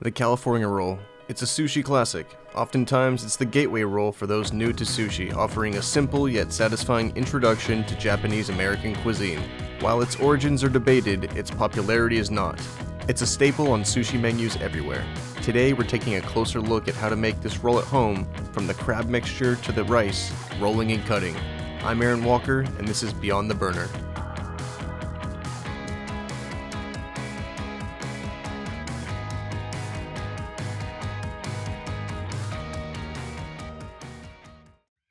The California roll. It's a sushi classic. Oftentimes, it's the gateway roll for those new to sushi, offering a simple yet satisfying introduction to Japanese-American cuisine. While its origins are debated, its popularity is not. It's a staple on sushi menus everywhere. Today, we're taking a closer look at how to make this roll at home, from the crab mixture to the rice, rolling and cutting. I'm Aaron Walker, and this is Beyond the Burner.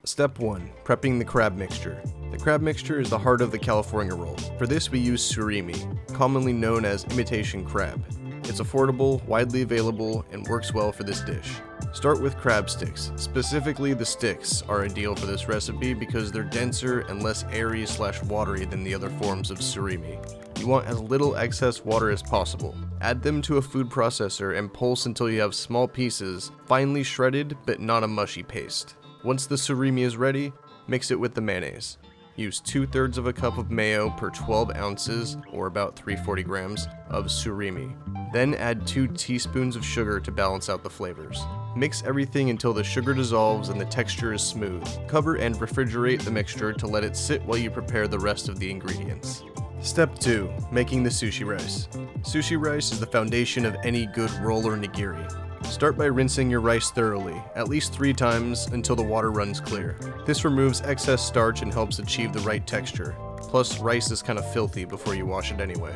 Step 1. Prepping the crab mixture. The crab mixture is the heart of the California roll. For this we use surimi, commonly known as imitation crab. It's affordable, widely available, and works well for this dish. Start with crab sticks. Specifically, the sticks are ideal for this recipe because they're denser and less airy/watery than the other forms of surimi. You want as little excess water as possible. Add them to a food processor and pulse until you have small pieces, finely shredded but not a mushy paste. Once the surimi is ready, mix it with the mayonnaise. Use 2/3 of a cup of mayo per 12 ounces, or about 340 grams, of surimi. Then add 2 teaspoons of sugar to balance out the flavors. Mix everything until the sugar dissolves and the texture is smooth. Cover and refrigerate the mixture to let it sit while you prepare the rest of the ingredients. Step 2. Making the sushi rice. Sushi rice is the foundation of any good roll or nigiri. Start by rinsing your rice thoroughly, at least 3 times until the water runs clear. This removes excess starch and helps achieve the right texture. Plus, rice is kind of filthy before you wash it anyway.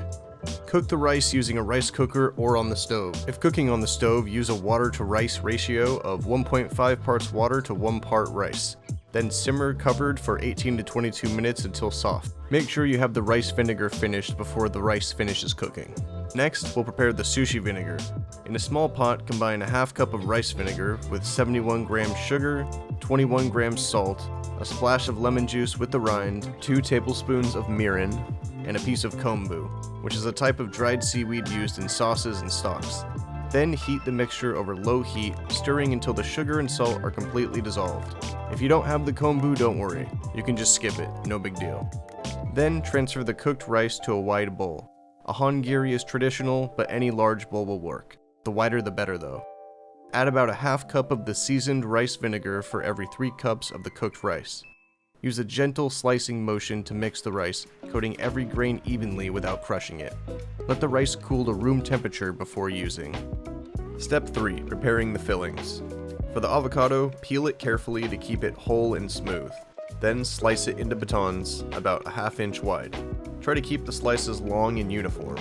Cook the rice using a rice cooker or on the stove. If cooking on the stove, use a water to rice ratio of 1.5 parts water to 1 part rice. Then simmer covered for 18 to 22 minutes until soft. Make sure you have the rice vinegar finished before the rice finishes cooking. Next, we'll prepare the sushi vinegar. In a small pot, combine a half cup of rice vinegar with 71 grams sugar, 21 grams salt, a splash of lemon juice with the rind, 2 tablespoons of mirin, and a piece of kombu, which is a type of dried seaweed used in sauces and stocks. Then heat the mixture over low heat, stirring until the sugar and salt are completely dissolved. If you don't have the kombu, don't worry. You can just skip it, no big deal. Then transfer the cooked rice to a wide bowl. A hongiri is traditional, but any large bowl will work. The wider the better though. Add about a half cup of the seasoned rice vinegar for every 3 cups of the cooked rice. Use a gentle slicing motion to mix the rice, coating every grain evenly without crushing it. Let the rice cool to room temperature before using. Step 3. Preparing the fillings. For the avocado, peel it carefully to keep it whole and smooth. Then slice it into batons about a ½ inch wide. Try to keep the slices long and uniform.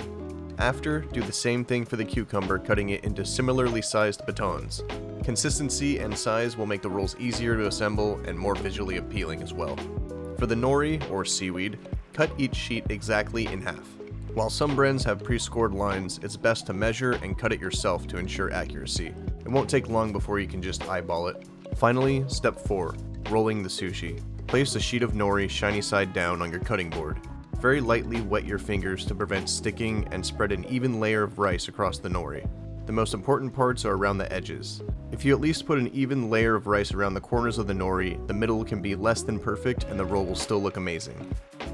After, do the same thing for the cucumber, cutting it into similarly sized batons. Consistency and size will make the rolls easier to assemble and more visually appealing as well. For the nori, or seaweed, cut each sheet exactly in half. While some brands have pre-scored lines, it's best to measure and cut it yourself to ensure accuracy. It won't take long before you can just eyeball it. Finally, step 4. Rolling the sushi. Place a sheet of nori shiny side down on your cutting board. Very lightly wet your fingers to prevent sticking and spread an even layer of rice across the nori. The most important parts are around the edges. If you at least put an even layer of rice around the corners of the nori, the middle can be less than perfect and the roll will still look amazing.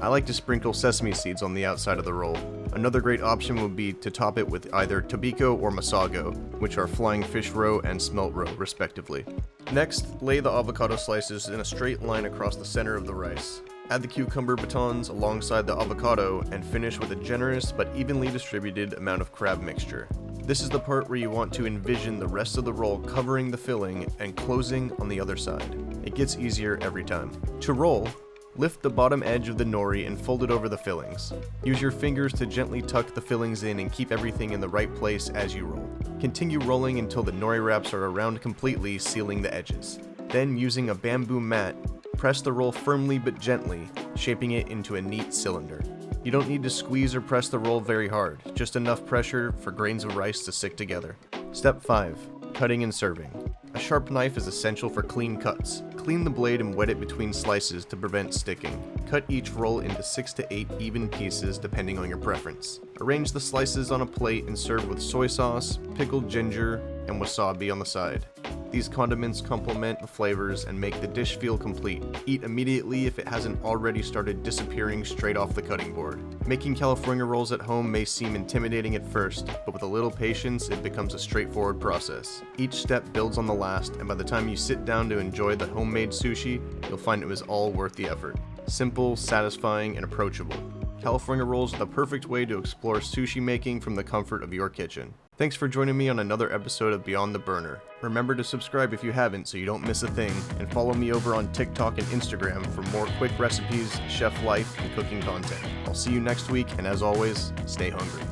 I like to sprinkle sesame seeds on the outside of the roll. Another great option would be to top it with either tobiko or masago, which are flying fish roe and smelt roe, respectively. Next, lay the avocado slices in a straight line across the center of the rice. Add the cucumber batons alongside the avocado and finish with a generous but evenly distributed amount of crab mixture. This is the part where you want to envision the rest of the roll covering the filling and closing on the other side. It gets easier every time. To roll, lift the bottom edge of the nori and fold it over the fillings. Use your fingers to gently tuck the fillings in and keep everything in the right place as you roll. Continue rolling until the nori wraps are around completely, sealing the edges. Then, using a bamboo mat, press the roll firmly but gently, shaping it into a neat cylinder. You don't need to squeeze or press the roll very hard, just enough pressure for grains of rice to stick together. Step 5. Cutting and serving. A sharp knife is essential for clean cuts. Clean the blade and wet it between slices to prevent sticking. Cut each roll into 6 to 8 even pieces depending on your preference. Arrange the slices on a plate and serve with soy sauce, pickled ginger, and wasabi on the side. These condiments complement the flavors and make the dish feel complete. Eat immediately if it hasn't already started disappearing straight off the cutting board. Making California rolls at home may seem intimidating at first, but with a little patience, it becomes a straightforward process. Each step builds on the last, and by the time you sit down to enjoy the homemade sushi, you'll find it was all worth the effort. Simple, satisfying, and approachable. California rolls are the perfect way to explore sushi making from the comfort of your kitchen. Thanks for joining me on another episode of Beyond the Burner. Remember to subscribe if you haven't so you don't miss a thing, and follow me over on TikTok and Instagram for more quick recipes, chef life, and cooking content. I'll see you next week, and as always, stay hungry.